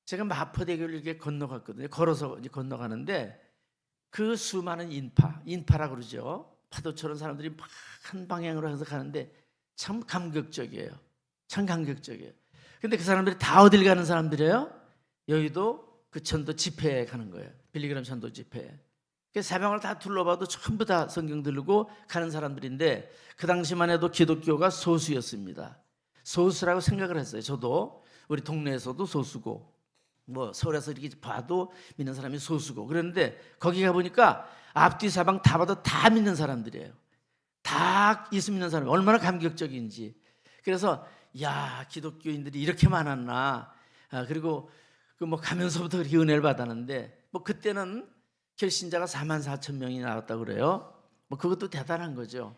제가 마포대교를 이렇게 건너갔거든요. 걸어서 이제 건너가는데 그 수많은 인파라고 그러죠. 파도처럼 사람들이 막 한 방향으로 해서 가는데 참 감격적이에요. 참 감격적이에요. 근데 그 사람들이 다 어딜 가는 사람들이에요? 여의도 그 전도 집회에 가는 거예요. 빌리그램 전도 집회. 그래서 사방을 다 둘러봐도 전부 다 성경 들고 가는 사람들인데 그 당시만 해도 기독교가 소수였습니다. 소수라고 생각을 했어요. 저도 우리 동네에서도 소수고 뭐 서울에서 이렇게 봐도 믿는 사람이 소수고 그런데 거기 가보니까 앞뒤 사방 다 봐도 다 믿는 사람들이에요. 다 예수 믿는 사람이 얼마나 감격적인지. 그래서 야 기독교인들이 이렇게 많았나. 그리고 그 뭐 가면서부터 그렇게 은혜를 받았는데 뭐 그때는 결신자가 44,000명이 나왔다고 그래요. 뭐 그것도 대단한 거죠.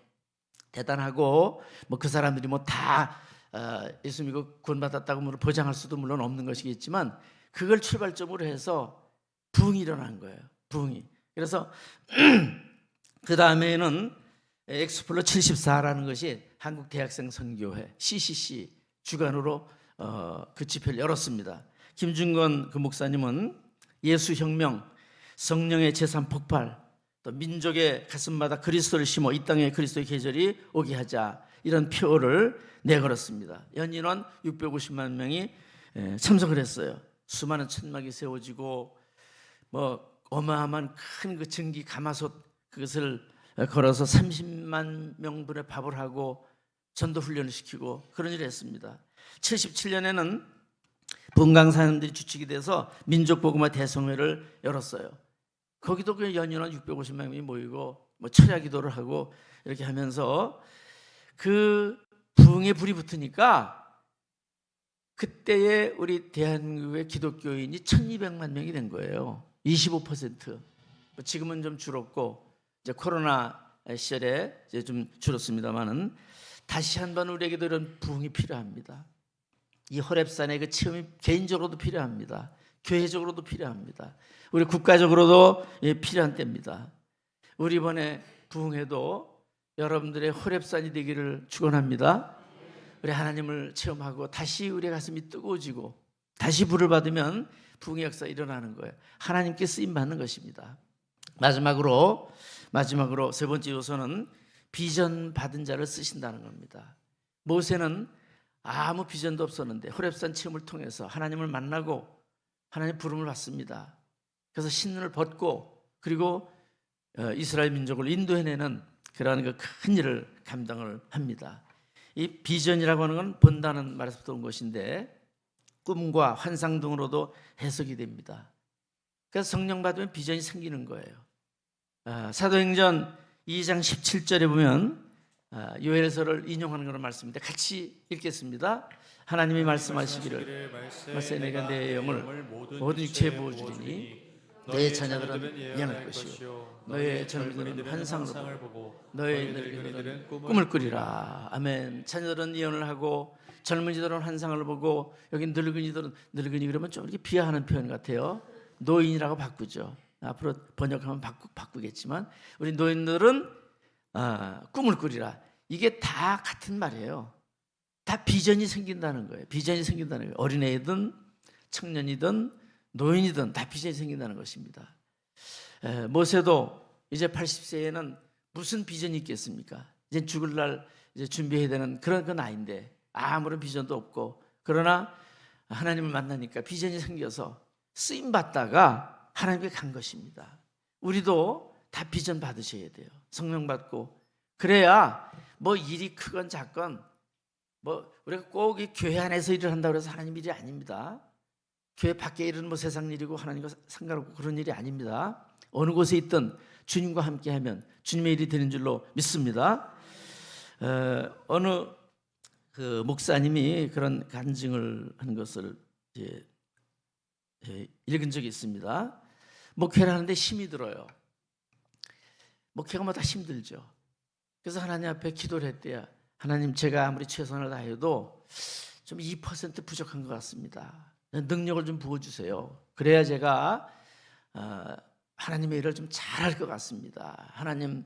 대단하고 뭐 그 사람들이 뭐 다 예수 믿고 구원받았다고 보장할 수도 물론 없는 것이겠지만 그걸 출발점으로 해서 부흥이 일어난 거예요. 부흥이. 그래서 그 다음에는 엑스플로 74라는 것이 한국 대학생 선교회 CCC 주관으로 그 집회를 열었습니다. 김준건 그 목사님은 예수혁명, 성령의 제3 폭발, 또 민족의 가슴마다 그리스도를 심어 이 땅에 그리스도의 계절이 오게 하자, 이런 표어를 내걸었습니다. 연인원 650만 명이 참석을 했어요. 수많은 천막이 세워지고 뭐 어마어마한 큰 그 증기 가마솥, 그것을 걸어서 30만 명분의 밥을 하고 전도 훈련을 시키고 그런 일을 했습니다. 77년에는 분당 사람들이 주축이 돼서 민족복음화 대성회를 열었어요. 거기도 그 연인원 650만 명이 모이고 뭐 철야 기도를 하고 이렇게 하면서 그 부흥에 불이 붙으니까 그때의 우리 대한민국의 기독교인이 1200만 명이 된 거예요. 25%. 지금은 좀 줄었고 이제 코로나 시절에 이제 좀 줄었습니다만은 다시 한번 우리에게도 이런 부흥이 필요합니다. 이 호렙산의 그 체험이 개인적으로도 필요합니다. 교회적으로도 필요합니다. 우리 국가적으로도 필요한 때입니다. 우리 이번에 부흥회도 여러분들의 호렙산이 되기를 축원합니다. 우리 하나님을 체험하고 다시 우리의 가슴이 뜨거워지고 다시 불을 받으면 부흥의 역사가 일어나는 거예요. 하나님께 쓰임 받는 것입니다. 마지막으로 세 번째 요소는 비전 받은 자를 쓰신다는 겁니다. 모세는 아무 비전도 없었는데 호렙산 체험을 통해서 하나님을 만나고 하나님 부름을 받습니다. 그래서 신을 벗고 그리고 이스라엘 민족을 인도해내는 그러한 그 큰 일을 감당을 합니다. 이 비전이라고 하는 건 본다는 말에서부터 온 것인데 꿈과 환상 등으로도 해석이 됩니다. 그래서 성령 받으면 비전이 생기는 거예요. 사도행전 2장 17절에 보면 요엘서를 인용하는 그런 말씀인데 같이 읽겠습니다. 하나님이 말씀하시기를 말세 내가 내 영을 모든 육체에 부어주리니 너의 자녀들은 예언할 것이요 너의 젊은이들은 환상을 보고 너의 늙은이들은 꿈을 꾸리라. 아멘. 자녀들은 예언을 하고 젊은이들은 환상을 보고, 여기 늙은이들은, 늙은이 그러면 좀 이렇게 비하하는 표현 같아요. 노인이라고 바꾸죠. 앞으로 번역하면 바꾸겠지만 우리 노인들은 꿈을 꾸리라. 이게 다 같은 말이에요. 다 비전이 생긴다는 거예요. 비전이 생긴다는 거예요. 어린애이든 청년이든 노인이든 다 비전이 생긴다는 것입니다. 모세도 이제 80세에는 무슨 비전이 있겠습니까? 이제 죽을 날 이제 준비해야 되는 그런 그 나이인데 아무런 비전도 없고, 그러나 하나님을 만나니까 비전이 생겨서 쓰임 받다가 하나님께 간 것입니다. 우리도 다 비전 받으셔야 돼요. 성령 받고 그래야 뭐 일이 크건 작건 뭐 우리가 꼭 이 교회 안에서 일을 한다고 해서 하나님 일이 아닙니다. 교회 밖에 일은 뭐 세상 일이고 하나님과 상관없고 그런 일이 아닙니다. 어느 곳에 있든 주님과 함께하면 주님의 일이 되는 줄로 믿습니다. 어느 그 목사님이 그런 간증을 하는 것을 이제 읽은 적이 있습니다. 목회를 하는데 힘이 들어요. 목회가 뭐 다 힘들죠. 그래서 하나님 앞에 기도를 했대요. 하나님, 제가 아무리 최선을 다해도 좀 2% 부족한 것 같습니다. 능력을 좀 부어주세요. 그래야 제가 하나님의 일을 좀 잘할 것 같습니다. 하나님,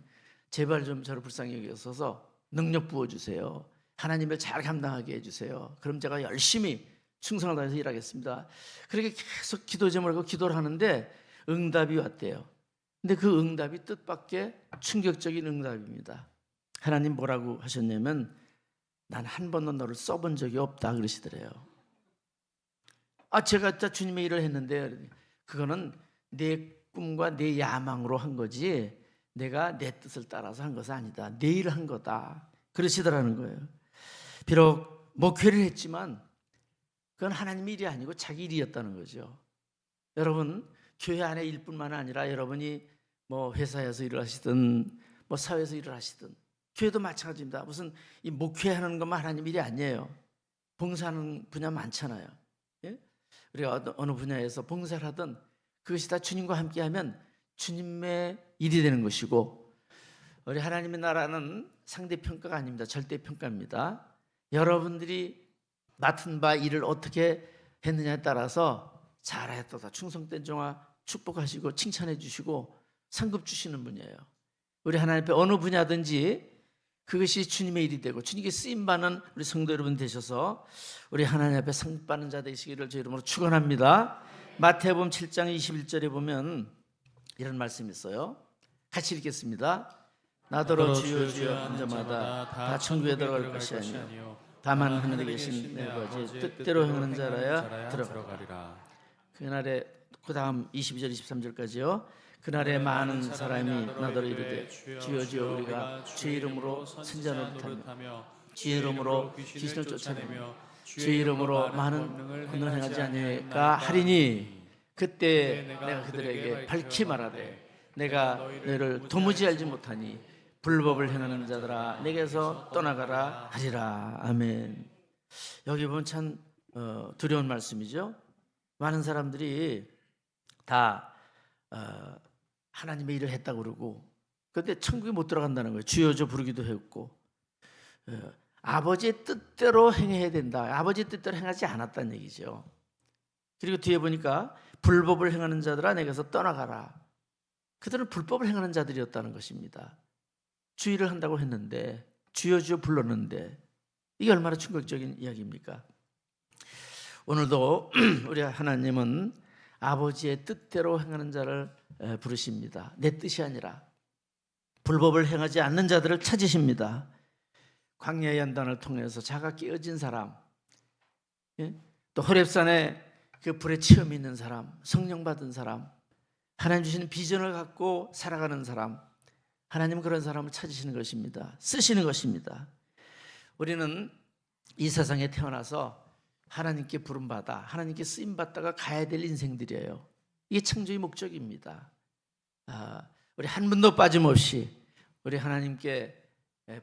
제발 좀 저를 불쌍히 여기셔서 능력 부어주세요. 하나님을 잘 감당하게 해주세요. 그럼 제가 열심히 충성을 다해서 일하겠습니다. 그렇게 계속 기도 제목을 하고 기도를 하는데 응답이 왔대요. 근데 그 응답이 뜻밖의 충격적인 응답입니다. 하나님 뭐라고 하셨냐면, 난 한 번도 너를 써본 적이 없다 그러시더래요. 제가 주님의 일을 했는데 그거는 내 꿈과 내 야망으로 한 거지 내가 내 뜻을 따라서 한 것은 아니다. 내 일을 한 거다 그러시더라는 거예요. 비록 목회를 했지만 그건 하나님의 일이 아니고 자기 일이었다는 거죠. 여러분, 교회 안에 일뿐만 아니라 여러분이 뭐 회사에서 일을 하시든 뭐 사회에서 일을 하시든 교회도 마찬가지입니다. 무슨 이 목회하는 것만 하나님 일이 아니에요. 봉사하는 분야 많잖아요. 예? 우리가 어느 분야에서 봉사를 하든 그것이 다 주님과 함께하면 주님의 일이 되는 것이고, 우리 하나님의 나라는 상대평가가 아닙니다. 절대평가입니다. 여러분들이 맡은 바 일을 어떻게 했느냐에 따라서 잘했다, 충성된 종아 축복하시고 칭찬해 주시고 상급 주시는 분이에요. 우리 하나님 앞에 어느 분야든지 그것이 주님의 일이 되고 주님께 쓰임받는 우리 성도 여러분 되셔서 우리 하나님 앞에 상 받는 자 되시기를 주 이름으로 축원합니다. 마태복음 7장 21절에 보면 이런 말씀이 있어요. 같이 읽겠습니다. 나더러 주여 주여 한 자마다 다 천국에 들어갈 것이 아니요 다만 하늘에 계신 내 아버지의 뜻대로 행하는 자라야 들어가리라. 그날에 그 다음 22절 23절까지요. 그날에 많은 사람이 나더러 이르되 주여 주여 우리가 주의 이름으로 선지자 노릇하며 주의 이름으로 귀신을 쫓아내며 주의 이름으로 많은 권능을 행하지 아니하니까 하리니 그때 내가 그들에게 밝히 말하되 내가 너희를 도무지 알지 못하니 불법을 행하는 자들아 내게서 떠나가라 하리라. 아멘. 여기 보면 참 두려운 말씀이죠. 많은 사람들이 다 하나님의 일을 했다고 그러고 그런데 천국에 못 들어간다는 거예요. 주여 주 부르기도 했고 아버지의 뜻대로 행해야 된다. 아버지의 뜻대로 행하지 않았다는 얘기죠. 그리고 뒤에 보니까 불법을 행하는 자들아 내게서 떠나가라. 그들은 불법을 행하는 자들이었다는 것입니다. 주의를 한다고 했는데 주여 주여 불렀는데 이게 얼마나 충격적인 이야기입니까? 오늘도 우리 하나님은 아버지의 뜻대로 행하는 자를 부르십니다. 내 뜻이 아니라 불법을 행하지 않는 자들을 찾으십니다. 광야의 연단을 통해서 자가 깨어진 사람, 또 호렙산에 그 불의 체험이 있는 사람, 성령 받은 사람, 하나님 주시는 비전을 갖고 살아가는 사람, 하나님은 그런 사람을 찾으시는 것입니다. 쓰시는 것입니다. 우리는 이 세상에 태어나서 하나님께 부름받아 하나님께 쓰임받다가 가야 될 인생들이에요. 이게 창조의 목적입니다. 우리 한 분도 빠짐없이 우리 하나님께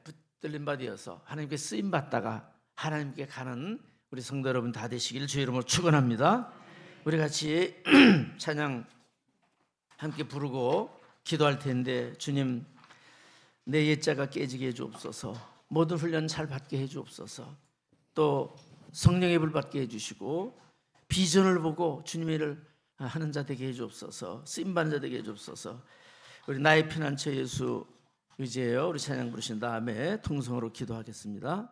붙들림 받아서 하나님께 쓰임받다가 하나님께 가는 우리 성도 여러분 다 되시기를 주의 이름으로 축원합니다. 우리 같이 찬양 함께 부르고 기도할 텐데 주님 내 옛자가 깨지게 해주옵소서. 모든 훈련 잘 받게 해주옵소서. 또 성령의 불 받게 해주시고 비전을 보고 주님의 일을 하는 자 되게 해주옵소서. 쓰임받는 자 되게 해주옵소서. 우리 나의 피난처 예수 의지해요. 우리 찬양 부르신 다음에 통성으로 기도하겠습니다.